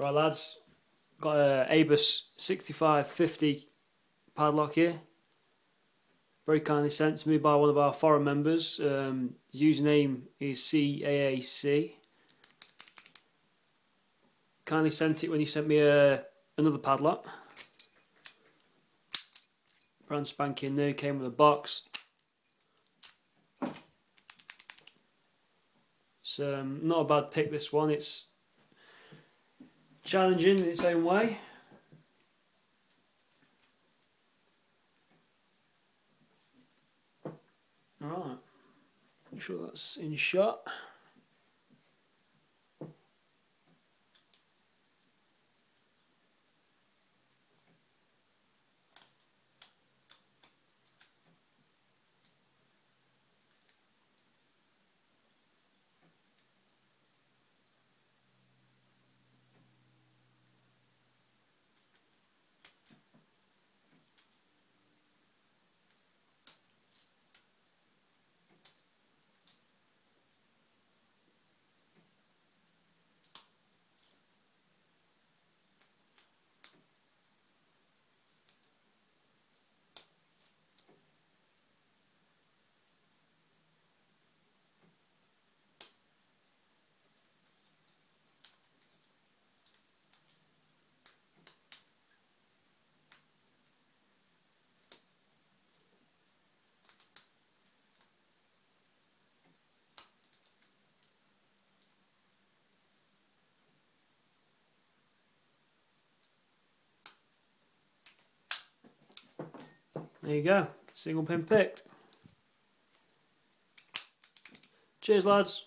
Right lads, got a ABUS 6550 padlock here. Very kindly sent to me by one of our forum members. Username is cAAc. Kindly sent it when he sent me another padlock. Brand spanking new, came with a box. It's not a bad pick, this one. It's challenging in its own way. Alright, make sure that's in shot. There you go, single pin picked. Cheers lads.